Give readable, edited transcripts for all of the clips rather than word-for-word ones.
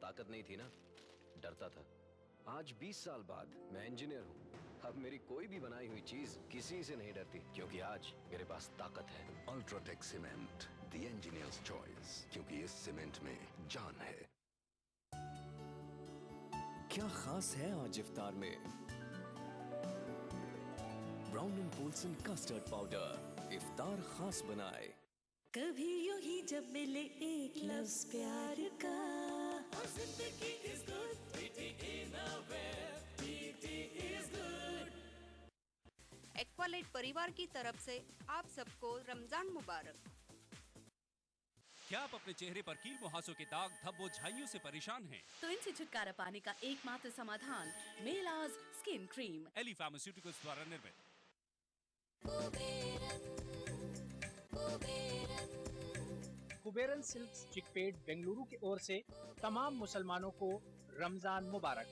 ताकत नहीं थी ना, डरता था। आज 20 साल बाद मैं इंजीनियर हूँ। अब मेरी कोई भी बनाई हुई चीज किसी से नहीं डरती, क्योंकि आज मेरे पास ताकत है। UltraTech cement, the engineers choice, क्योंकि इस सीमेंट में जान है। क्या खास है आज इफ्तार में? Brown and Polson custard powder इफ्तार खास बनाए। कभी यूं ही जब मिले एक लफ्ज प्यार का, जिंदगी is good, pity in a way, pity is good। Aqualite परिवार की तरफ से आप सबको रमजान मुबारक। क्या आप अपने चेहरे पर कील मुहासों के दाग, धब्बों, झाइयों से परेशान हैं? तो इनसे छुटकारा पाने का एकमात्र समाधान मेलाज स्किन क्रीम, एली फार्मास्यूटिकल्स द्वारा निर्मित। कुबेरन सिल्क्स चिकपेट बेंगलुरु की ओर से तमाम मुसलमानों को रमजान मुबारक।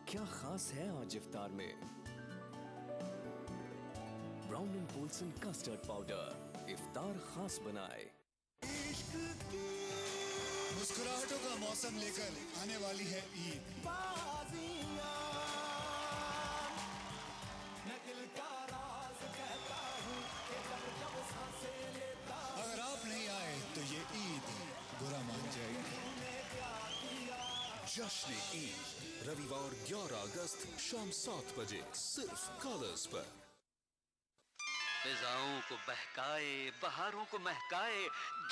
क्या खास है आज इफ्तार में? Brown and Polson custard powder इफ्तार खास बनाए। मुस्कुराहटों का मौसम लेकर आने वाली है ईद। अगर आप नहीं आए तो ये ईद बुरा मान जाएगी। जश्न ईद रविवार 11 अगस्त शाम 7 बजे सिर्फ कलर्स पर। फिजाओं को बहकाए, बहारों को महकाए,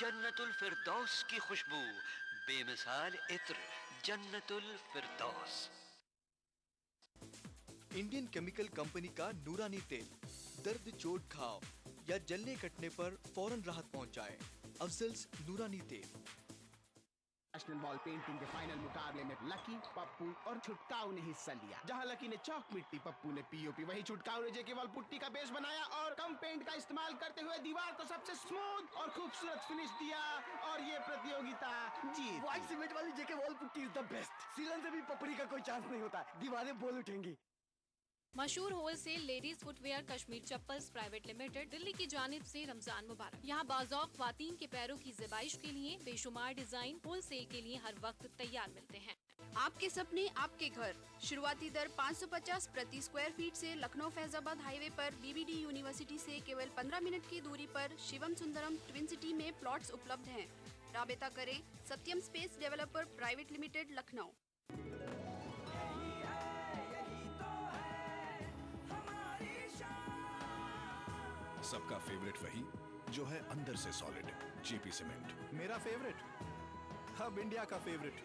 जन्नतुल फिरदौस की खुशबू, बेमिसाल इत्र, जन्नतुल फिरदौस। इंडियन केमिकल कंपनी का नूरानी तेल दर्द, चोट, घाव या जलने कटने पर फौरन राहत पहुंचाए। अफजल्स नूरानी तेल। नेशनल बॉल पेंटिंग के फाइनल मुकाबले में लकी, पप्पू और छुटकाऊ ने हिस्सा लिया। जहां लकी ने चौक मिट्टी, पप्पू ने पीओपी, वहीं छुटकाऊ ने जेके वॉल पुट्टी का बेस बनाया और कम पेंट का इस्तेमाल करते हुए दीवार को सबसे स्मूथ और खूबसूरत फिनिश दिया और ये प्रतियोगिता जीत। व्हाइट सीमेंट वाली JK wall putty is the best. सीलन से भी पपड़ी का कोई चांस नहीं होता, दीवारें बोल उठेंगी। मशहूर wholesale ladies footwear Kashmir chappals private limited Delhi की जानिब से रमजान मुबारक। यहाँ बाज़ौक़ ख्वातीन के पैरों की ज़िबाइश के लिए बेशुमार डिजाइन होलसेल के लिए हर वक्त तैयार मिलते हैं। आपके सपने आपके घर। शुरुआती दर 550 प्रति स्क्वायर फीट से लखनऊ फैजाबाद हाईवे पर बीबीडी यूनिवर्सिटी से केवल 15 मिनट की दूरी पर शिवम सुंदरम ट्विन सिटी में प्लॉट्स उपलब्ध हैं। राबता करें Satyam space developer private limited, Lucknow. सबका फेवरेट वही जो है अंदर से सॉलिड, जेपी सीमेंट। मेरा फेवरेट, अब इंडिया का फेवरेट।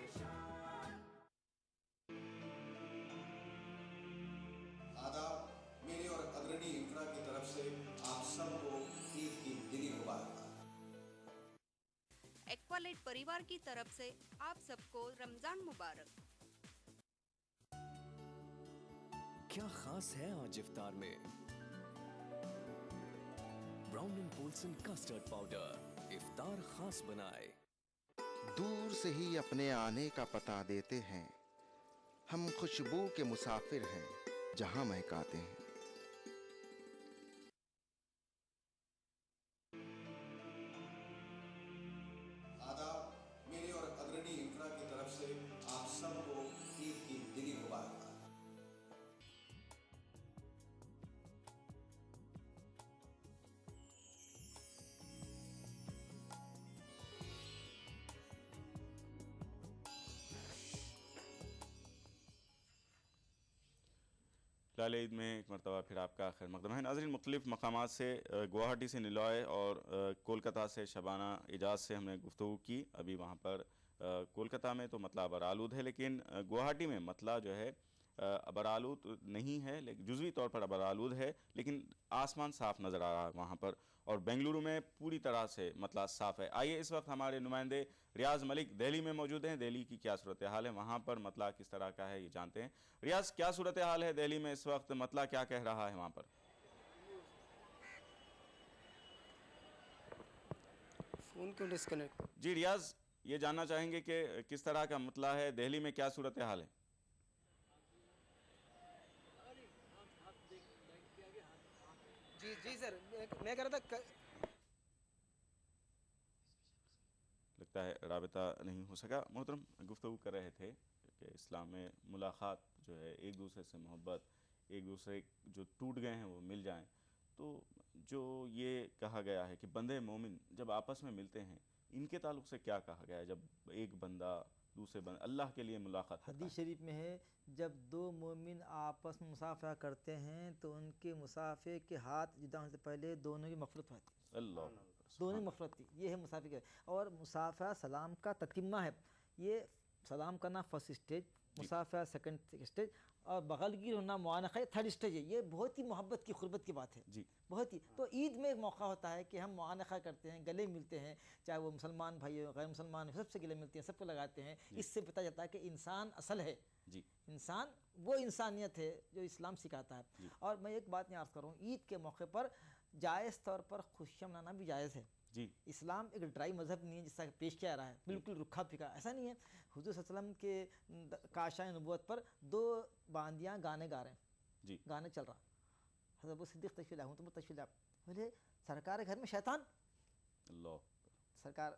आदाब, मेरी और अग्रणी इंफ्रा की तरफ से आप सबको ईद की दिली मुबारक। एक्वालाइट परिवार की तरफ से आप सबको रमजान मुबारक। क्या खास है आज इफ्तार में? Brown and Polson custard powder इफ्तार खास बनाए। दूर से ही अपने आने का पता देते हैं, हम खुशबू के मुसाफिर हैं जहां महकाते हैं। आदाब, मेरी और अग्रणी इंफ्रा की तरफ से आप सबको ईद की दिली मुबारक। लाल ईद में एक मरतबा फिर आपका खैर मकदम है। नाज़रीन, मुख्तलिफ मकामात से गुवाहाटी से निलॉय और कोलकाता से शबाना इजाज़ से हमने गुफ्तगू की। अभी वहाँ पर कोलकाता में तो मतला अबरालूद है, लेकिन गुवाहाटी में मतला जो है अबरालूद नहीं है, लेकिन जुज़वी तौर पर अबरालूद है, लेकिन आसमान साफ़ नज़र आ रहा है वहाँ पर। और बेंगलुरु में पूरी तरह से मतला साफ़ है। आइए इस वक्त हमारे नुमाइंदे रियाज मलिक दिल्ली में मौजूद हैं। दिल्ली की क्या सूरत हाल है, वहाँ पर मतला किस तरह का है, ये जानते हैं। रियाज, क्या सूरत हाल है दिल्ली में इस वक्त, मतला क्या कह रहा है वहाँ पर? फोन क्यों डिस्कनेक्ट? जी रियाज, ये जानना चाहेंगे कि किस तरह का मतला है दिल्ली में, क्या सूरत हाल है? जी जी सर, मैं कह रहा था लगता है राबता नहीं हो सका। मोहतरम, गुफ्तगू कर रहे थे कि इस्लाम में मुलाकात जो है, एक दूसरे से मोहब्बत, एक दूसरे जो टूट गए हैं वो मिल जाएं, तो जो ये कहा गया है कि बंदे मोमिन जब आपस में मिलते हैं, इनके ताल्लुक से क्या कहा गया है? जब एक बंदा दूसरे बंदे अल्लाह के लिए मुलाकात करता हदीस शरीफ में है, जब दो मोमिन आपस में मुसाफा करते हैं तो उनके मुसाफे के हाथ जुदा होने से पहले दोनों की मफरत होती है। अल्लाह, दोनों की मफरत थी। ये है मुसाफे के, और मुसाफा सलाम का ततिम्मा है। ये सलाम करना फर्स्ट स्टेज, मुसाफा सेकंड स्टेज, और बगल की होना मुआनक़ा थर्ड स्टेज है। ये बहुत ही मोहब्बत की खुरबत की बात है जी, बहुत ही। तो ईद में एक मौका होता है कि हम मुआनक़ा करते हैं, गले मिलते हैं, चाहे वो मुसलमान भाई हो, गैर मुसलमान हो, सबसे गले मिलते हैं, सबको लगाते हैं। इससे पता चलता है कि इंसान असल है जी, इंसान वो इंसानियत है जो इस्लाम सिखाता है। और मैं एक बात यहाँ अर्ज़ करूँ, ईद के मौके पर जायज़ तौर पर खुशियाँ मनाना भी जायज़ है जी। इस्लाम एक ड्राई मज़हब नहीं है जिसका पेश किया रहा है, बिल्कुल रुखा फिका ऐसा नहीं है। हुज़ूर सल्लल्लाहु अलैहि वसल्लम के काशाए नबूवत पर दो बांदियाँ गाने गा रहे हैं जी, गाने चल रहा, हज़रत अबू सिद्दीक़ तशरीफ़ लाए, तुम तशरीफ़ लाए, बोले सरकार घर में शैतान। अल्लाह, सरकार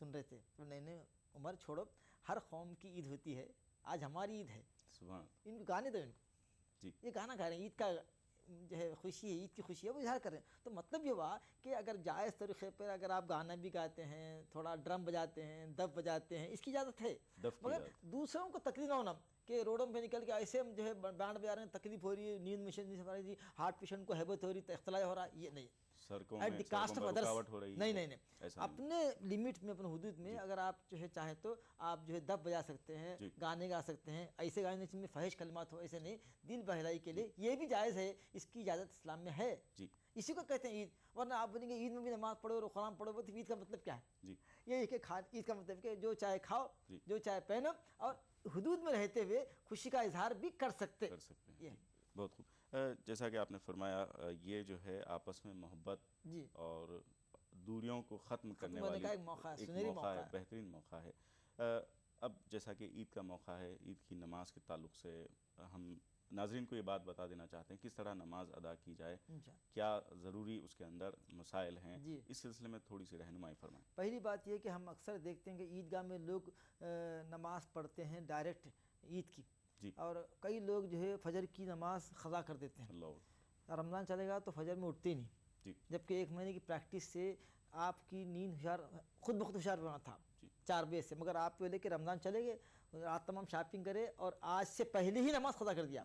सुन रहे थे, तो नहीं नहीं उमर छोड़ो, हर कौम की ईद होती है, आज हमारी ईद है, सुभान, इनको गाने दो इनको जी। ये गाना गा रहे हैं, ईद का जो है खुशी है, ईद की खुशी है, वो इजहार कर रहे हैं। तो मतलब ये हुआ कि अगर जायज़ तरीक़े पर अगर आप गाना भी गाते हैं, थोड़ा ड्रम बजाते हैं, दफ बजाते हैं, इसकी इजाज़त है, मगर दूसरों को तकलीफ ना होना कि रोडों पे निकल के ऐसे हम जो है बैंड बजा रहे हैं, तकलीफ हो रही है, नींद में नहीं सफा रही, हार्ट पेशेंट को हैबत हो रही, इख्तिलाफ हो रहा है, ये नहीं। सड़कों एट में द कास्ट ऑफ अदर्स रुकावट हो रही है, नहीं नहीं नहीं, ऐसा अपने लिमिट में, अपने हुदूद में अगर आप जो है चाहे तो आप जो है दफ बजा सकते हैं, गाने गा सकते हैं, ऐसे गाने जिसमें फहिश कलमात हो, ऐसे नहीं, दिल बहलाई के लिए ये भी जायज़ है, इसकी इजाज़त इस्लाम में है जी। इसी को कहते हैं ईद। वरना आप बोलेंगे ईद में भी नमाज पढ़ो और कुरान पढ़ो, तो ईद का मतलब क्या है जी? ये है कि ईद का मतलब कि जो चाहे खाओ, जो चाहे पहनो, और हुदूद में रहते हुए खुशी का इजहार भी कर सकते हैं। बहुत खूब। जैसा कि आपने फरमाया, ये जो है आपस में मोहब्बत और दूरियों को ख़त्म करने वाली एक मौका है, बेहतरीन मौका है। अब जैसा कि ईद का मौका है, ईद की नमाज के ताल्लुक से हम नाज़रीन को ये बात बता देना चाहते हैं किस तरह नमाज अदा की जाए, क्या ज़रूरी उसके अंदर मसाइल हैं, इस सिलसिले में थोड़ी सी रहनुमाई फरमाएं। पहली बात ये कि हम अक्सर देखते हैं कि ईदगाह में लोग नमाज पढ़ते हैं डायरेक्ट ईद की, और कई लोग जो है फजर की नमाज ख़ज़ा कर देते हैं। रमज़ान चलेगा तो फजर में उठते नहीं, जबकि एक महीने की प्रैक्टिस से आपकी नींद हुशार खुद ब खुद हुशार बना था 4 बजे से, मगर आप पहले कि रमज़ान चले गए, रात तमाम शॉपिंग करे और आज से पहले ही नमाज ख़ज़ा कर दिया,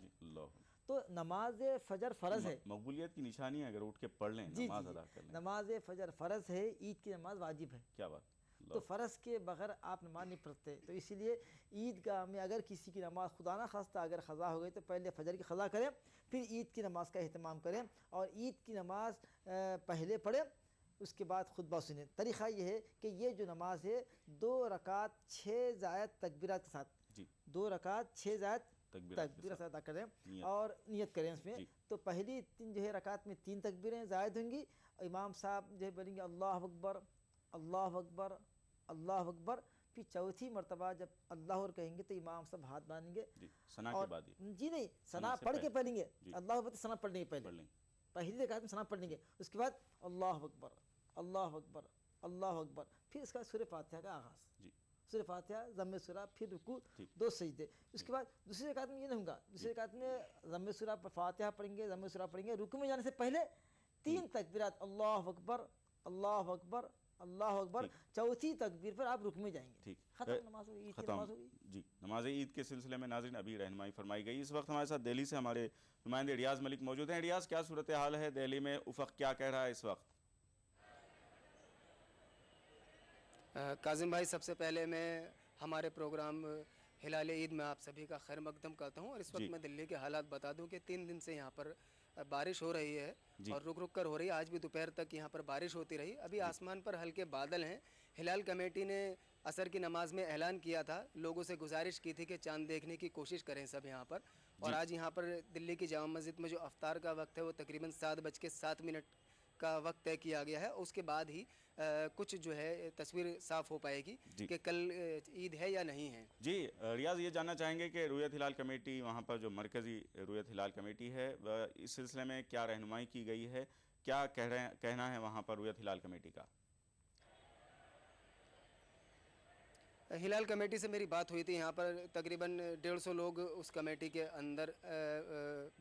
तो नमाज फ़जर फ़र्ज़ है। मकबूलियत की निशानी है अगर उठ के पढ़ लें, नमाज अदा कर लें। नमाज फ़जर फ़र्ज़ है, ईद की नमाज वाजिब है। क्या बात, तो फ़र्ज़ के बगैर आप नमाज नहीं पढ़ते। तो इसीलिए ईदगाह में अगर किसी की नमाज खुदा ना खास्ता अगर ख़ज़ा हो गई तो पहले फ़जर की ख़ज़ा करें, फिर ईद की नमाज का अहतमाम करें, और ईद की नमाज पहले पढ़ें, उसके बाद खुतबा सुने। तरीक़ा ये है कि ये जो नमाज है 2 रकात 6 ज़ायद तकबीरात के साथ, 2 रकात 6 ज़ायद तकबीरात अदा करें और नियत करें इसमें। तो पहली 3 जो है रकात में 3 तकबीरें ज़ायद होंगी, इमाम साहब जो है बोलेंगे अल्लाह अकबर अल्लाह अकबर अल्लाह अकबर, फिर चौथी मरतबा जब अल्लाह और कहेंगे तो इमाम साहब हाथ बांधेंगे सना के बाद जी नहीं, सना पढ़ के पढ़ेंगे, अल्लाह अकबर सना पढ़ने के पहली रकात में सना पढ़ेंगे, उसके बाद अल्लाह अकबर अल्लाह अकबर अल्लाह अकबर, फिर इसका सूरह फातिहा का आगाज़, सूरह फातिहा ज़म्मे सूरा, फिर रुकू, 2 सजदे। उसके बाद दूसरी रकात में ये नहीं होगा, दूसरी रकात में ज़म्मे सूरा फातिहा पढ़ेंगे, ज़म्मे सूरा पढ़ेंगे, रुकू में जाने से पहले 3 तकबीरात अल्लाह अकबर अल्लाह अकबर अल्लाह अकबर, चौथी तकबीर पर आप रुक में जाएंगे। ठीक, खत्म नमाज होगी, ईद की नमाज होगी जी। नमाज ईद के सिलसिले में नाज़रीन अभी रहनुमाई फरमाई गई। इस वक्त हमारे साथ दिल्ली से हमारे नुमाइंदे रियाज़ मलिक मौजूद हैं। रियाज़, क्या सूरत हाल है दिल्ली में, उफ़क़ क्या कह रहा है इस वक्त? काजिम भाई, सबसे पहले मैं हमारे प्रोग्राम हिलाल ईद में आप सभी का खैर मकदम करता हूँ, और इस वक्त मैं दिल्ली के हालात बता दूँ कि 3 दिन से यहाँ पर बारिश हो रही है और रुक रुक कर हो रही है। आज भी दोपहर तक यहाँ पर बारिश होती रही। अभी आसमान पर हल्के बादल हैं। हिलाल कमेटी ने असर की नमाज में ऐलान किया था, लोगों से गुजारिश की थी कि चांद देखने की कोशिश करें सब यहाँ पर, और आज यहाँ पर दिल्ली की जामा मस्जिद में जो अफ्तार का वक्त है वो तकरीबन 7:07 का वक्त तय किया गया है। उसके बाद ही कुछ जो है तस्वीर साफ़ हो पाएगी कि कल ईद है या नहीं है। जी रियाज़, ये जानना चाहेंगे कि रुयत हिलाल कमेटी, वहाँ पर जो मरकज़ी रुयत हिलाल कमेटी है, इस सिलसिले में क्या रहनुमाई की गई है, क्या कहना है वहाँ पर रुयत हिलाल कमेटी का? हिलाल कमेटी से मेरी बात हुई थी। यहाँ पर तकरीबन 150 लोग उस कमेटी के अंदर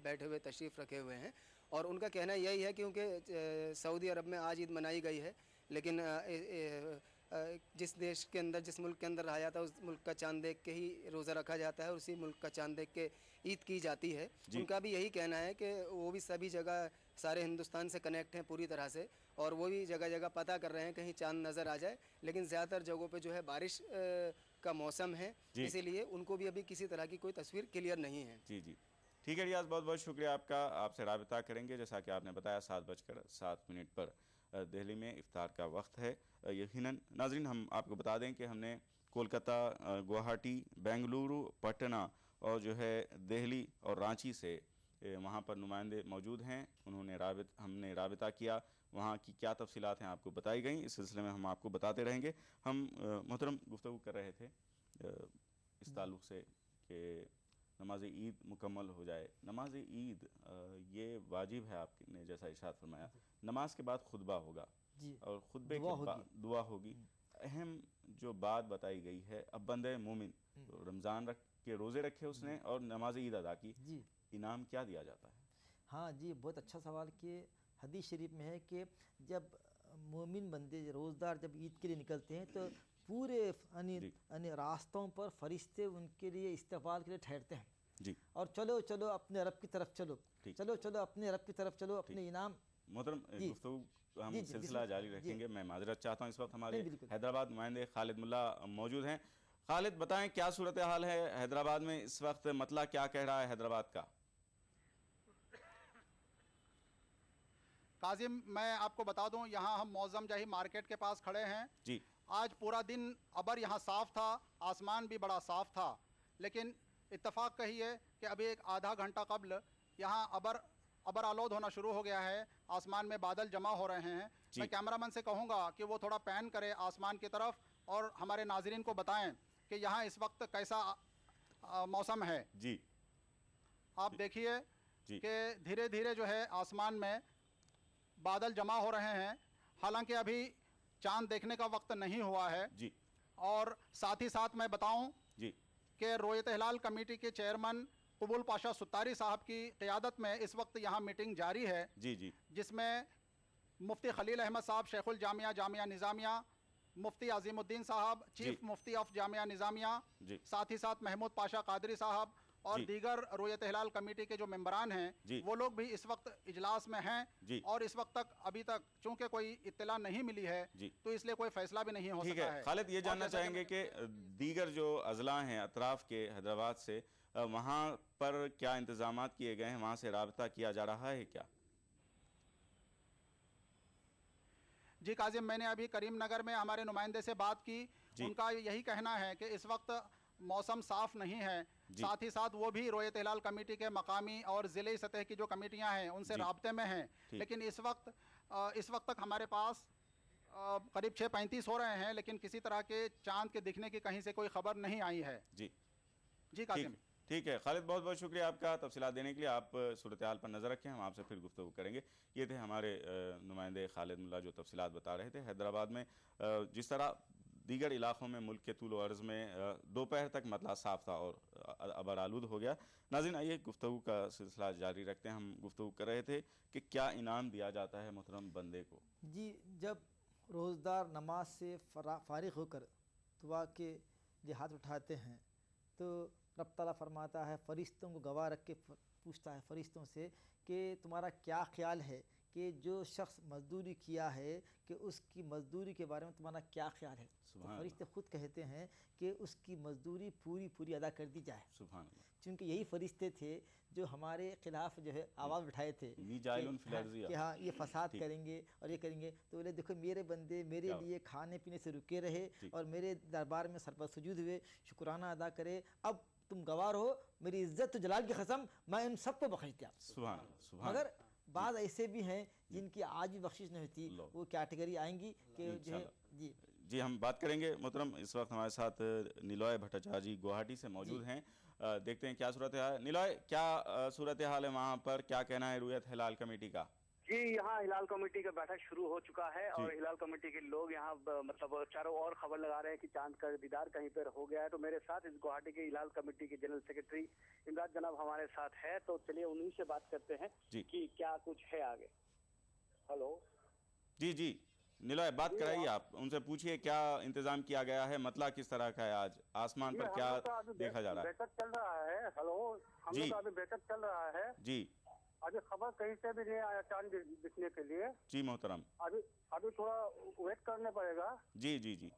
बैठे हुए तशरीफ़ रखे हुए हैं और उनका कहना यही है क्योंकि सऊदी अरब में आज ईद मनाई गई है, लेकिन जिस देश के अंदर, जिस मुल्क के अंदर रहा जाता है उस मुल्क का चांद देख के ही रोज़ा रखा जाता है और उसी मुल्क का चांद देख के ईद की जाती है। उनका भी यही कहना है कि वो भी सभी जगह सारे हिंदुस्तान से कनेक्ट हैं पूरी तरह से और वो भी जगह जगह पता कर रहे हैं कहीं चांद नज़र आ जाए, लेकिन ज़्यादातर जगहों पे जो है बारिश का मौसम है, इसीलिए उनको भी अभी किसी तरह की कोई तस्वीर क्लियर नहीं है। जी जी, ठीक है रियाज, बहुत बहुत शुक्रिया आपका। आपसे राबिता करेंगे, जैसा कि आपने बताया 7:07 पर दिल्ली में इफ्तार का वक्त है। यकीनन नाज़रीन, हम आपको बता दें कि हमने कोलकाता, गुवाहाटी, बेंगलुरु, पटना और जो है दिल्ली और रांची से वहाँ पर नुमाइंदे मौजूद हैं। हमने राबिता किया, वहाँ की क्या तफसीलात हैं आपको बताई गई। इस सिलसिले में हम आपको बताते रहेंगे। हम मोहतरम गुफ्तगू कर रहे थे इस ताल्लुक़ से कि नमाज ईद मुकम्मल हो जाए। नमाज ईद ये वाजिब है, आपने जैसा इरशाद फरमाया। नमाज के बाद खुतबा होगा और खुतबे के बाद दुआ होगी। अहम जो बात बताई गई है, अब बंदे मोमिन रमज़ान के रोज़े रखे उसने और नमाज ईद अदा की, इनाम क्या दिया जाता है? हाँ जी, बहुत अच्छा सवाल किए। हदीस शरीफ में है कि जब मोमिन बंदे रोज़दार जब ईद के लिए निकलते हैं तो पूरे रास्तों पर फरिश्ते उनके लिए इस्तकबाल के लिए ठहरते हैं जी। और चलो चलो अपने रब की तरफ चलो, चलो चलो अपने रब की तरफ चलो, अपने इनाम। मोहतरम, गुफ्तगू हम सिलसिला जारी रखेंगे। मैं माजरत चाहता हूँ, इस वक्त हमारे हैदराबाद नुमाइंदे खालिद मुल्ला मौजूद हैं। खालिद, बताएं क्या सूरत हाल है हैदराबाद में इस वक्त, मतला क्या कह रहा है हैदराबाद का? काजिम, मैं आपको बता दूं, यहाँ हम मौज़म जाही मार्केट के पास खड़े हैं जी। आज पूरा दिन अबर यहाँ साफ़ था, आसमान भी बड़ा साफ़ था, लेकिन इत्तफाक कहिए कि अभी एक आधा घंटा कबल यहाँ अबर आलोद होना शुरू हो गया है। आसमान में बादल जमा हो रहे हैं। मैं कैमरामैन से कहूँगा कि वो थोड़ा पैन करे आसमान की तरफ और हमारे नाजरीन को बताएं कि यहाँ इस वक्त कैसा मौसम है। जी, आप देखिए कि धीरे धीरे जो है आसमान में बादल जमा हो रहे हैं। हालांकि अभी चांद देखने का वक्त नहीं हुआ है जी। और साथ ही साथ मैं बताऊं जी कि रोयत हिलाल कमेटी के चेयरमैन कुबुल पाशा सुत्तारी साहब की क़ियादत में इस वक्त यहाँ मीटिंग जारी है जी जी, जिसमें मुफ्ती खलील अहमद साहब शेखुल जामिया निज़ामिया, मुफ्ती अजीमुद्दीन साहब chief Mufti of Jamia Nizamia, साथ ही साथ महमूद पाशा कादरी साहब और दीगर रोयत हिलाल कमेटी के जो मेंबरान हैं वो लोग भी इस वक्त इजलास में हैं और इस वक्त तक अभी तक चूंकि कोई इत्तला नहीं मिली है तो इसलिए कोई फैसला भी नहीं हो सका है। खालिद, ये जानना चाहेंगे कि दीगर जो अजला हैं अतराफ के हैदराबाद से, वहाँ पर क्या इंतजाम किए गए हैं, वहाँ से राब्ता किया जा रहा है क्या? जी काजिम, मैंने अभी करीम नगर में हमारे नुमाइंदे से बात की। उनका यही कहना है कि इस वक्त मौसम साफ नहीं है। साथ ही साथ वो भी रोयत हिलाल कमेटी के मकामी और ज़िले सतह की जो कमेटियां हैं उनसे राब्ते में हैं, लेकिन इस वक्त तक हमारे पास करीब 6:35 हो रहे हैं, लेकिन किसी तरह के चांद के दिखने की कहीं से कोई खबर नहीं आई है। जी काजिम, ठीक है खालिद, बहुत बहुत शुक्रिया आपका तफसीलात देने के लिए। आप सूरत हाल पर नज़र रखें, हम आपसे फिर गुफ्तगू करेंगे। ये थे हमारे नुमाइंदे खालिद मुल्ला जो तफसीलात बता रहे थे हैदराबाद में। जिस तरह दीगर इलाकों में मुल्क के तूल अर्ज़ में दोपहर तक मतला साफ़ था और अबर आलूद हो गया। नाज़रीन, आइए गुफ्तगू का सिलसिला जारी रखते हैं। हम गुफ्तगू कर रहे थे कि क्या इनाम दिया जाता है मोहतरम बंदे को। जी, जब रोज़दार नमाज से फारिग होकर दुआ के लिए हाथ उठाते हैं तो रब ताला फरमाता है, फ़रिश्तों को गवाह रख के पूछता है फ़रिश्तों से कि तुम्हारा क्या ख्याल है कि जो शख्स मजदूरी किया है कि उसकी मजदूरी के बारे में तुम्हारा क्या ख्याल है। तो फरिश्ते खुद कहते हैं कि उसकी मजदूरी पूरी अदा कर दी जाए। सुभान अल्लाह। क्योंकि यही फरिश्ते थे जो हमारे खिलाफ जो है आवाज़ उठाए थे कि हाँ ये फसाद करेंगे और ये करेंगे। तो बोले देखो मेरे बंदे मेरे लिए खाने पीने से रुके रहे और मेरे दरबार में सर पर सुजूद हुए, शुक्राना अदा करे। अब तुम गवाह हो, मेरी इज्जत जलाल की कसम, मैं इन सबको बख्श दिया। मगर बाद ऐसे भी हैं जिनकी आज भी बख्शिश नहीं होती, वो कैटेगरी आएंगी कि जो है जी हम बात करेंगे। मोहतरम, इस वक्त हमारे साथ निलॉय भट्टाचार्य जी गुवाहाटी से मौजूद हैं। देखते हैं क्या सूरत है। निलॉय, क्या सूरत हाल है वहाँ पर, क्या कहना है रोयत हिलाल कमेटी का? जी, यहाँ हिलाल कमेटी का बैठक शुरू हो चुका है और हिलाल कमेटी के लोग यहाँ मतलब चारों ओर खबर लगा रहे हैं कि चांद का दीदार कहीं पर हो गया है। तो मेरे साथ इस गुवाहाटी के हिलाल कमेटी के जनरल सेक्रेटरी इमरान जनाब हमारे साथ है, तो चलिए उन्हीं से बात करते हैं कि क्या कुछ है आगे। हेलो जी जी निलय, बात कराइए, आप उनसे पूछिए क्या इंतजाम किया गया है, मतला किस तरह का है, आज आसमान पर क्या देखा जा रहा है। बैठक चल रहा है। हेलो, हम लोग अभी बैठक चल रहा है जी। अभी खबर कहीं से भी नहीं आया चांद दिखने के लिए। जी मोहतरम, अभी थोड़ा वेट करने पड़ेगा। जी जी जी,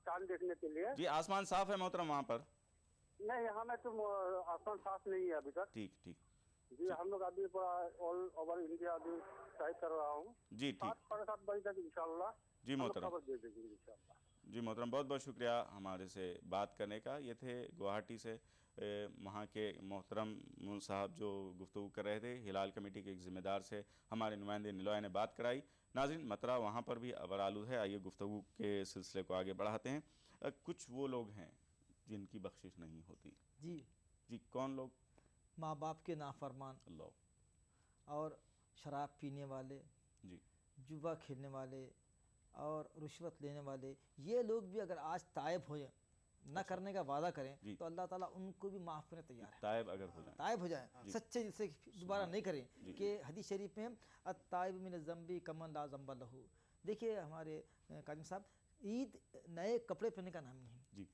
चांद देखने के लिए। जी आसमान साफ है मोहतरम वहाँ पर? नहीं, यहाँ में तो आसमान साफ नहीं है अभी तक। ठीक ठीक जी, हम लोग अभी पूरा ऑल ओवर इंडिया अभी ट्राई कर रहा हूँ। जी ठीक, 7 बजे तक इंशाल्लाह जी मोहतरम, खबर दे देंगे इंशाल्लाह। जी मोहतरम, बहुत बहुत शुक्रिया हमारे से बात करने का। ये थे गुवाहाटी से वहाँ के मोहतरम साहब जो गुफ्तगू कर रहे थे। हिलाल कमेटी के एक ज़िम्मेदार से हमारे नुमाइंदे निलॉय ने बात कराई। नाज़रीन, मतरा वहाँ पर भी अबर आलूद है। आइए गुफ्तगू के सिलसिले को आगे बढ़ाते हैं। कुछ वो लोग हैं जिनकी बख्शिश नहीं होती। जी जी, कौन लोग? माँ बाप के नाफरमान, अल्लाह, और शराब पीने वाले, जी, जुआ खेलने वाले और रुश्वत लेने वाले, ये लोग भी अगर आज तायब हो जाए, न करने का वादा करें, तो अल्लाह ताला उनको भी माफ़ करने तैयार है। तायब अगर हो जाए, तायब हो जाए, सच्चे दिल से दोबारा नहीं करें। कि हदीस शरीफ में अत्ताइब मिन ज़ंबी कमन ला ज़ंब लहू। देखिए हमारे काजिम साहब, ईद नए कपड़े पहनने का नाम नहीं है,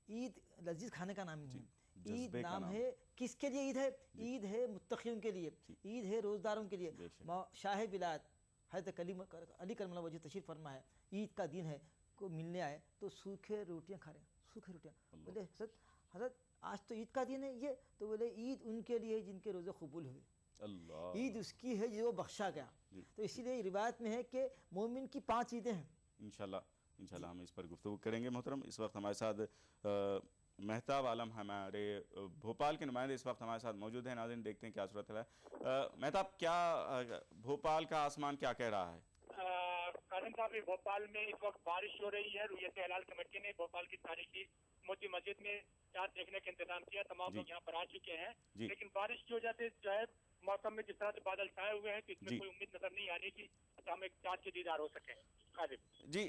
ईद लजीज खाने का नाम नहीं है। ईद नाम है किसके लिए? ईद है, ईद है मुत्तक़ियों के लिए, ईद है रोज़दारों के लिए। शाह विलायत हज़रत अली करम वजह तशरीफ़ फरमा है, ईद का दिन है, को मिलने आए तो सूखे रोटियां खा रहे हैं, सूखे रोटियां। बोले हज़रत आज तो ईद का दिन है ये, तो बोले ईद उनके लिए जिनके रोज़े कबूल हुए, अल्लाह, ईद उसकी है जो बख्शा गया। तो इसीलिए रिवायत में है कि मोमिन की 5 ईदें हैं। इंशाल्लाह हम इस पर गुफ्तगू करेंगे। मोहतरम, इस वक्त हमारे साथ मेहताब आलम हमारे भोपाल के नुमाइंदे इस वक्त हमारे साथ मौजूद हैं। नाज़रीन, देखते हैं क्या सूरत है। मेहताब, क्या भोपाल का आसमान क्या कह रहा है? कासिम साहब, भोपाल में इस वक्त बारिश हो रही है। रुयत हिलाल कमेटी ने भोपाल की तारीखी मोती मस्जिद में चांद देखने का इंतजाम किया। तमाम लोग यहाँ पर आ चुके हैं, लेकिन बारिश की वजह से जो है मौसम में जिस तरह से बादल छाए हुए हैं, तो इसमें कोई उम्मीद नजर नहीं आ रही कि हमें चांद के दीदार हो सके। जी,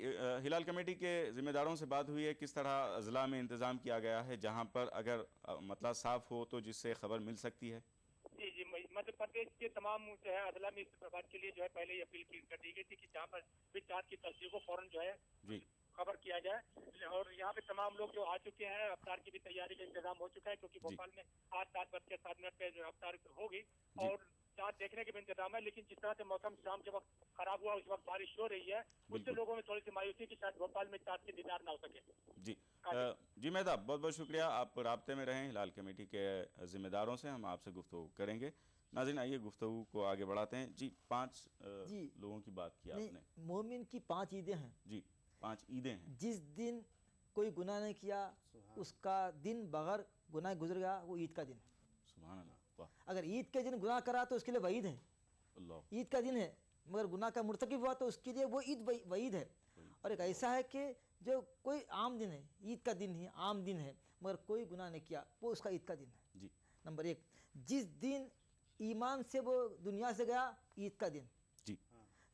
हिलाल कमेटी के जिम्मेदारों से बात हुई है, किस तरह अजला में इंतजाम किया गया है जहाँ पर अगर मतलब साफ हो तो जिससे खबर मिल सकती है? जी जी, मध्य प्रदेश के तमाम जो है अदला में इस बात के लिए जो है पहले ही अपील कर दी गई थी कि जहाँ पर भी चांद की तस्वीर को फौरन जो है खबर किया जाए। और यहाँ पे तमाम लोग जो आ चुके हैं, अफ्तार की भी तैयारी का इंतजाम हो चुका है, क्योंकि भोपाल में आज 7:07 पे जो अफ्तार होगी और चांद देखने के भी इंतजाम है। लेकिन जिस तरह से मौसम शाम के वक्त खराब हुआ, उस वक्त बारिश हो रही है, उससे लोगों में थोड़ी सी मायूसी कि शायद भोपाल में चांद के दीदार ना हो सके। जी मेहताब, बहुत बहुत शुक्रिया, आप राब्ते में रहें हिलाल कमेटी के जिम्मेदारों से, हम आपसे गुफ्तगू करेंगे। नाज़रीन, आइए गुफ्तगू को आगे बढ़ाते हैं। जी, 5 लोगों की बात की आपने। मोमिन की 5 ईदें हैं। जी, 5 ईदें हैं। जिस दिन कोई गुनाह नहीं किया, उसका दिन बगैर गुनाह गुजर गया, वो ईद का दिन है। सुभान अल्लाह। अगर ईद के दिन गुनाह करा तो उसके लिए वईद है, ईद का दिन है। मगर गुनाह का मुर्तकिब हुआ तो उसके लिए वो ईद वईद है। और एक ऐसा है कि जो कोई आम दिन है, ईद का दिन ही आम दिन है, मगर कोई गुनाह नहीं किया, वो उसका ईद का दिन है। जी, नंबर 1, जिस दिन ईमान से वो दुनिया से गया, ईद का दिन। जी,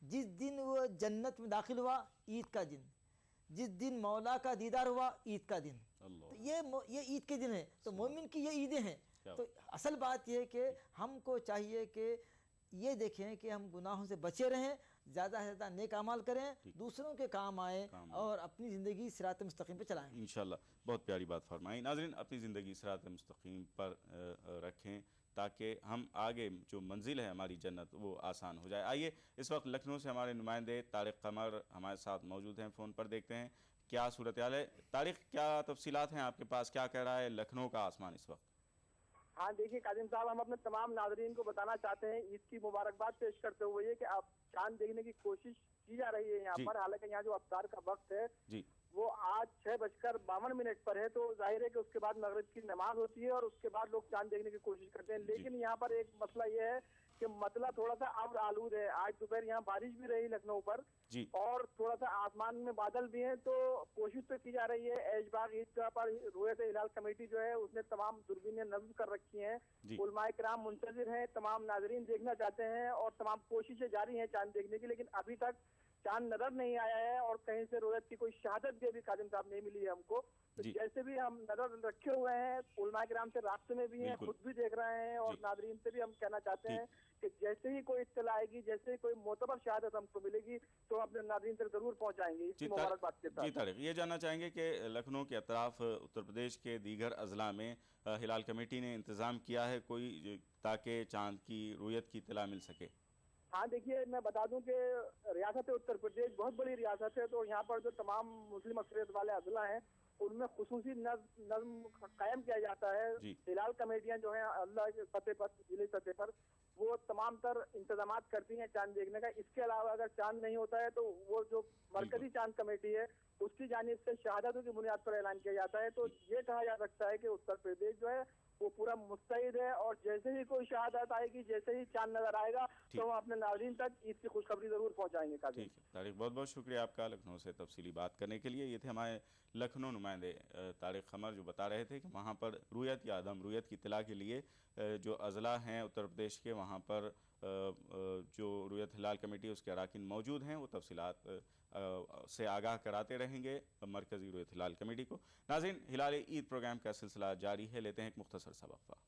जिस दिन वो जन्नत में दाखिल हुआ, ईद का दिन। जिस दिन मौला का दीदार हुआ, ईद का दिन। तो ये ईद के दिन है। तो मोमिन की ये ईदें हैं। तो असल बात यह है कि हमको चाहिए कि ये देखें कि हम गुनाहों से बचे रहें, ज़्यादा से ज़्यादा नेक अमाल करें, दूसरों के काम आए और अपनी ज़िंदगी सिरात मुस्तकीम पे चलाएं। इंशाल्लाह, बहुत प्यारी बात फरमाई। नाज़रीन, अपनी ज़िंदगी सिरात मुस्तकीम पर रखें ताकि हम आगे जो मंजिल है हमारी जन्नत, वो आसान हो जाए। आइए इस वक्त लखनऊ से हमारे नुमाइंदे तारिक कमर हमारे साथ मौजूद हैं, फ़ोन पर देखते हैं क्या सूरत हाल है। तारिक, क्या तफसीलात हैं आपके पास, क्या कह रहा है लखनऊ का आसमान इस वक्त? हाँ, देखिए काजिम साहब, हम अपने तमाम नाजरीन को बताना चाहते हैं, ईद की मुबारकबाद पेश करते हुए कि आप चांद देखने की कोशिश की जा रही है यहाँ पर। हालांकि यहाँ जो अफ्तार का वक्त है वो आज 6:52 पर है, तो जाहिर है कि उसके बाद मगरिब की नमाज होती है और उसके बाद लोग चांद देखने की कोशिश करते हैं। लेकिन यहाँ पर एक मसला ये है कि मतला थोड़ा सा अब आलूद है। आज दोपहर यहाँ बारिश भी रही लखनऊ पर जी। और थोड़ा सा आसमान में बादल भी हैं, तो कोशिश तो की जा रही है। ऐशबाग ईदगाह पर रोयत हिलाल कमेटी जो है उसने तमाम दूरबीनें नस्ब कर रखी हैं, उलमाए किराम मुंतजिर हैं, तमाम नाजरीन देखना चाहते हैं और तमाम कोशिशें जारी हैं चांद देखने की, लेकिन अभी तक चांद नजर नहीं आया है और कहीं से रोयत की कोई शहादत भी अभी काजिम साहब नहीं मिली है हमको। तो जैसे भी हम नजर रखे हुए हैं, उलमाए किराम से रास्ते में भी हैं, खुद भी देख रहे हैं और नाजरीन से भी हम कहना चाहते हैं कि जैसे ही कोई इत्तला आएगी, जैसे ही कोई मोतबर शहादत हमको मिलेगी तो अपने नाजरीन तक जरूर पहुंचाएंगे इस मुबारकबाद के साथ। जी तारिक, ये जानना चाहेंगे कि लखनऊ के अतराफ उत्तर प्रदेश के दीगर अजला में हिलाल कमेटी ने इंतजाम किया है कोई, ताकि चांद की रुयत की इत्तला मिल सके? हाँ देखिए, मैं बता दूं कि रियासत उत्तर प्रदेश बहुत बड़ी रियासत है, तो यहाँ पर जो तमाम मुस्लिम अक्सरियत वाले अजला हैं उनमें खुसूसी नज़्म कायम किया जाता है। हिलाल कमेटियां जो हैं अल्लाह के सतह पर, जिले सतह पर, वो तमाम तर इंतजाम करती हैं चांद देखने का। इसके अलावा अगर चांद नहीं होता है तो वो जो मरकजी चांद कमेटी है उसकी जानिब से शहादतों की बुनियाद पर ऐलान किया जाता है। तो ये कहा जा सकता है कि उत्तर प्रदेश जो है वो पूरा मुस्तैद है और जैसे ही कोई शहादत आएगी, जैसे ही चांद नजर आएगा तो हम अपने नाज़रीन तक ईद की खुशखबरी जरूर पहुंचाएंगे। ठीक है तारिक, बहुत बहुत शुक्रिया आपका लखनऊ से तफसीली बात करने के लिए। ये थे हमारे लखनऊ नुमाइंदे तारिक कमर, जो बता रहे थे कि वहाँ पर रुयत या अदम रुयत की इत्तला के लिए जो अजला हैं उत्तर प्रदेश के, वहाँ पर जो रुयत हिलाल कमेटी उसके अराकीन मौजूद हैं, वो तफसीलात से आगाह कराते रहेंगे मरकज़ी रुयत हिलाल कमेटी को। नाज़रीन, हिलाल ईद प्रोग्राम का सिलसिला जारी है, लेते हैं एक मुख्तसर सा वक्फा।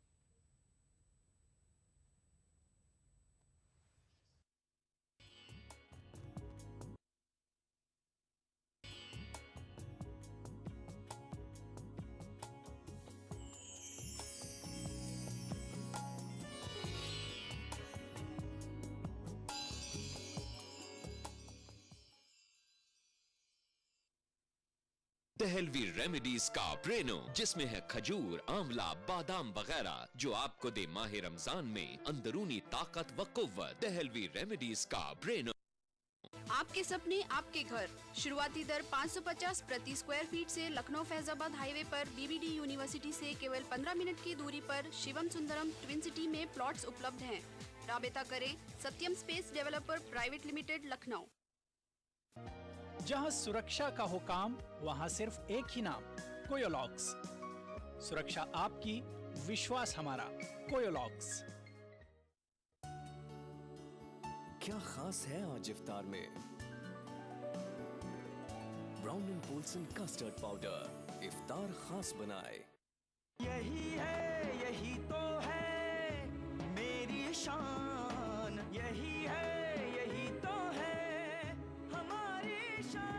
दहलवी रेमेडीज का ब्रेनो, जिसमें है खजूर, आंवला, बादाम वगैरह, जो आपको दे माह रमजान में अंदरूनी ताकत व कुव्वत। दहलवी रेमेडीज का ब्रेनो। आपके सपने आपके घर, शुरुआती दर 550 प्रति स्क्वायर फीट से लखनऊ फैजाबाद हाईवे पर बीबीडी यूनिवर्सिटी से केवल 15 मिनट की दूरी पर शिवम सुंदरम ट्विन सिटी में प्लॉट्स उपलब्ध हैं। राबता करें Satyam space developer private limited, Lucknow. जहां सुरक्षा का हो काम, वहां सिर्फ एक ही नाम, कोयोलॉक्स। सुरक्षा आपकी, विश्वास हमारा, कोयोलॉक्स। क्या खास है आज इफ्तार में? Brown and Polson custard powder इफ्तार खास बनाए। यही है, यही तो है मेरी शान, यही है, यही तो है हमारी शान,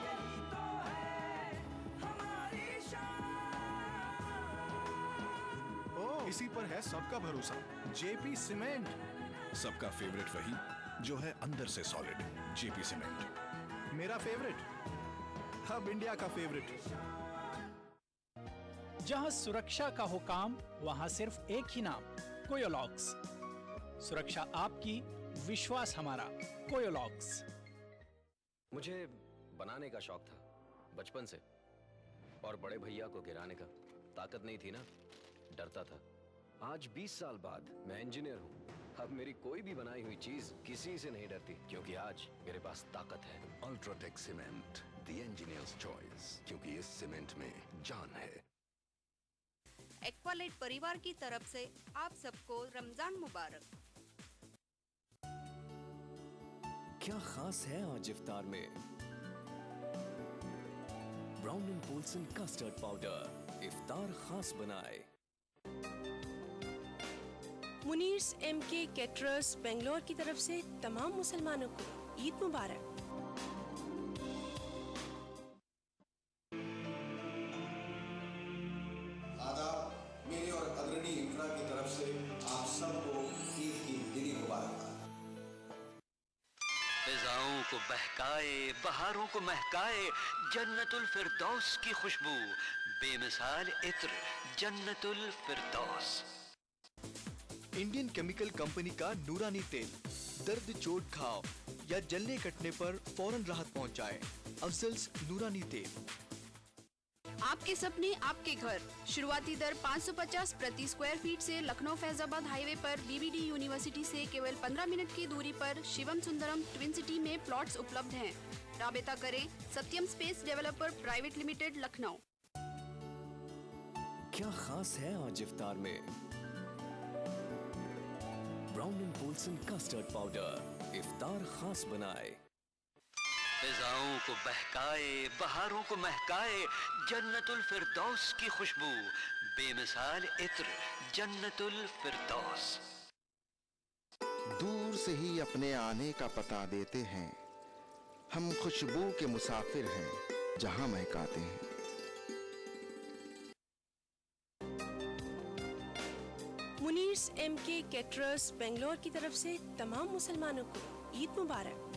यही तो है हमारी शान। ओ, इसी पर है सबका भरोसा, जेपी सीमेंट। सबका फेवरेट वही जो है अंदर से सॉलिड, जेपी सीमेंट। मेरा फेवरेट, अब इंडिया का फेवरेट। जहां सुरक्षा का हो काम, वहां सिर्फ एक ही नाम, कोयोलॉक्स। सुरक्षा आपकी, विश्वास हमारा, कोयोलॉक्स। मुझे बनाने का शौक था बचपन से, और बड़े भैया को गिराने का। ताकत नहीं थी ना, डरता था। आज 20 साल बाद मैं इंजीनियर हूँ। अब मेरी कोई भी बनाई हुई चीज किसी से नहीं डरती, क्योंकि आज मेरे पास ताकत है। UltraTech cement, the engineers choice, क्योंकि इस सीमेंट में जान है। एक्वालाइट परिवार की तरफ से आप सबको रमजान मुबारक। क्या खास है आज इफ्तार में? Brown and Polson custard powder इफ्तार खास बनाए। मुनीर्स MK कैटरर्स बेंगलोर की तरफ से तमाम मुसलमानों को ईद मुबारक। आदाब, मेरी और अग्रणी इंफ्रा की तरफ से आप सबको ईद की दिली मुबारकबाद। फिजाओं को बहकाए, बहारों को महकाए जन्नतुल फिरदौस की खुशबू, बेमिसाल इत्र जन्नतुल फिरदौस। इंडियन केमिकल कंपनी का नूरानी तेल दर्द, चोट, घाव या जलने कटने पर फौरन राहत पहुंचाए। अफजल्स नूरानी तेल। आपके सपने आपके घर। शुरुआती दर 550 प्रति स्क्वायर फीट से लखनऊ फैजाबाद हाईवे पर बीबीडी यूनिवर्सिटी से केवल 15 मिनट की दूरी पर शिवम सुंदरम ट्विन सिटी में प्लॉट्स उपलब्ध हैं। राबता करें Satyam space developer private limited, Lucknow. क्या खास है आज इफ्तार में? Brown and Polson custard powder इफ्तार खास बनाए। फिजाओं को बहकाए, बहारों को महकाए, जन्नतुल फिरदौस की खुशबू, बेमिसाल इत्र, जन्नतुल फिरदौस। दूर से ही अपने आने का पता देते हैं, हम खुशबू के मुसाफिर हैं जहां महकाते हैं। मुनीर्स MK कैटरर्स बेंगलोर की तरफ से तमाम मुसलमानों को ईद मुबारक।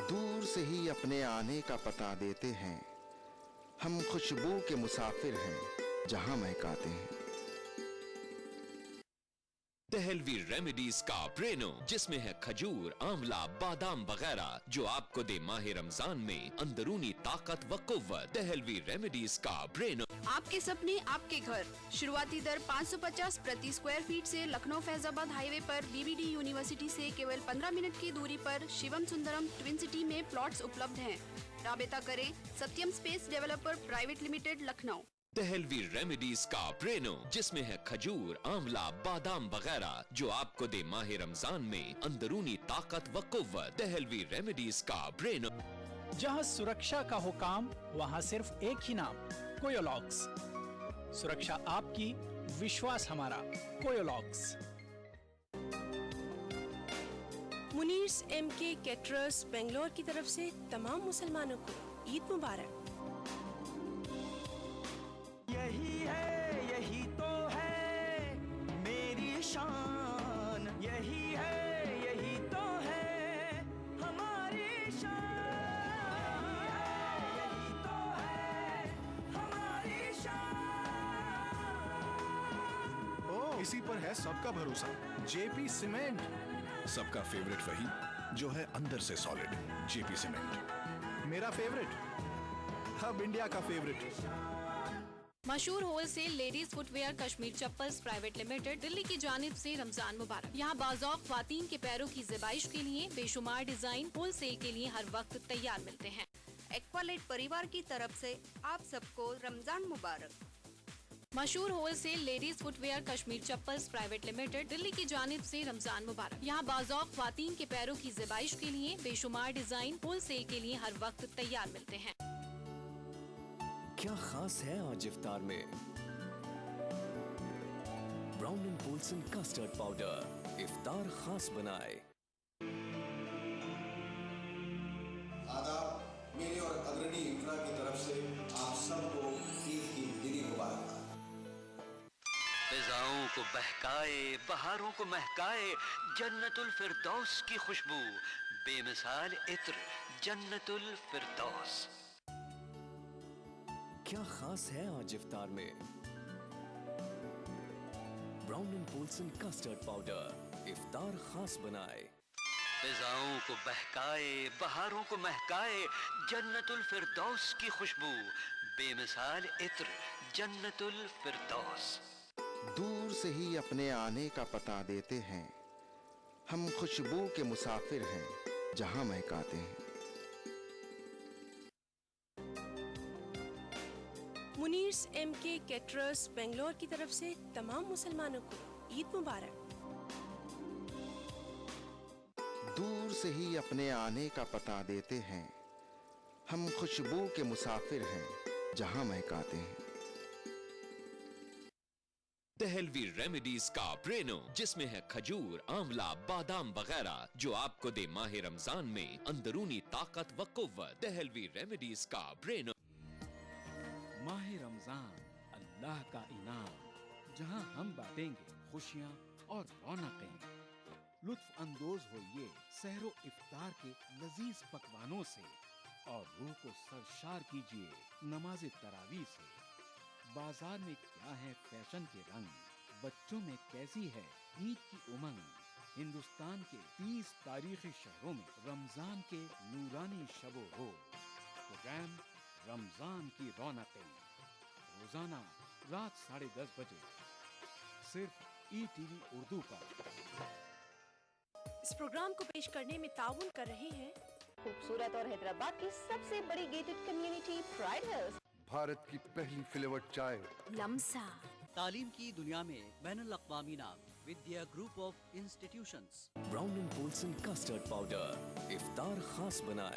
दूर से ही अपने आने का पता देते हैं, हम खुशबू के मुसाफिर हैं जहां महकाते हैं। दहलवी रेमेडीज का प्रेनो, जिसमें है खजूर, आंवला, बादाम वगैरह, जो आपको दे माह रमजान में अंदरूनी ताकत व कुव्वत। दहलवी रेमेडीज का प्रेनो। आपके सपने आपके घर। शुरुआती दर 550 प्रति स्क्वायर फीट से लखनऊ फैजाबाद हाईवे पर बीबीडी यूनिवर्सिटी से केवल 15 मिनट की दूरी पर शिवम सुंदरम ट्विन सिटी में प्लॉट्स उपलब्ध हैं। राबता करें Satyam space developer private limited, Lucknow. Dehlvi remedies का प्रेनो, जिसमें है खजूर, आंवला, बादाम वगैरह, जो आपको दे माह रमजान में अंदरूनी ताकत व कुव्वत। दहलवी रेमेडीज का प्रेनो। जहां सुरक्षा का हो काम, वहां सिर्फ एक ही नाम, कोयोलॉक्स। सुरक्षा आपकी, विश्वास हमारा, कोयोलॉक्स। मुनीर्स MK कैटरर्स बेंगलोर की तरफ से तमाम मुसलमानों को ईद मुबारक। यही है, यही तो है मेरी शान, यही है, यही तो है हमारी शान, यही तो है हमारी शान। ओ, इसी पर है सबका भरोसा, जेपी सीमेंट। सबका फेवरेट वही जो है अंदर से सॉलिड, जेपी सीमेंट। मेरा फेवरेट, अब इंडिया का फेवरेट। मशहूर wholesale ladies footwear Kashmir chappals private limited, Delhi की जानिब से रमजान मुबारक। यहाँ बाज़ौक़ ख्वातीन के पैरों की ज़िबाइश के लिए बेशुमार डिजाइन होलसेल के लिए हर वक्त तैयार मिलते हैं। एक्वालाइट परिवार की तरफ से आप सबको रमजान मुबारक। मशहूर wholesale ladies footwear Kashmir chappals private limited, Delhi की जानिब से रमजान मुबारक। यहाँ बाज़ौक़ ख्वातीन के पैरों की ज़िबाइश के लिए बेशुमार डिजाइन होलसेल के लिए हर वक्त तैयार मिलते हैं। क्या खास है आज इफ्तार में? Brown and Polson custard powder इफ्तार खास बनाए। आदाब, मेरे और अग्रणी इंफ्रा की तरफ से आप सबको ईद की दिली मुबारकबाद। फिजाओं को बहकाए, बहारों को महकाए, जन्नतुल फिरदौस की खुशबू, बेमिसाल इत्र, जन्नतुल फिरदौस। क्या खास है आज इफ्तार में? Brown and Polson custard powder इफ्तार खास बनाए। फिजाओं को बहकाए, बहारों को महकाए, जन्नतुल फिरदौस की खुशबू, बेमिसाल इत्र, जन्नतुल फिरदौस। दूर से ही अपने आने का पता देते हैं, हम खुशबू के मुसाफिर हैं जहां महकाते हैं। मुनीर्स MK कैटरर्स बेंगलोर की तरफ से तमाम मुसलमानों को ईद मुबारक। दूर से ही अपने आने का पता देते हैं, हम खुशबू के मुसाफिर हैं जहां महकाते हैं। दहलवी रेमेडीज का प्रेनो, जिसमें है खजूर, आंवला, बादाम वगैरह, जो आपको दे माह रमजान में अंदरूनी ताकत व कुव्वत। दहलवी रेमेडीज का प्रेनो। माह रमजान अल्लाह का इनाम, जहां हम बांटेंगे खुशियां और रौनकें। लुत्फ अंदोज होइए सहरो इफ्तार के लजीज पकवानों से और रूह को सरशार कीजिए नमाज तरावी से। बाजार में क्या है फैशन के रंग, बच्चों में कैसी है ईद की उमंग। हिंदुस्तान के 30 तारीखी शहरों में रमजान के नूरानी शबो रोज। प्रोग्राम रमजान की रौनकें रोजाना रात 10:30 बजे सिर्फ ETV उर्दू पर। इस प्रोग्राम को पेश करने में ताउन कर रहे हैं खूबसूरत और हैदराबाद की सबसे बड़ी gated community pride hills, Bharat की पहली फ्लेवर्ड चाय लम्सा, तालीम की दुनिया में बैनुल अक़वामी नाम Vidya group of institutions, Brown and Polson custard powder इफ्तार खास बनाए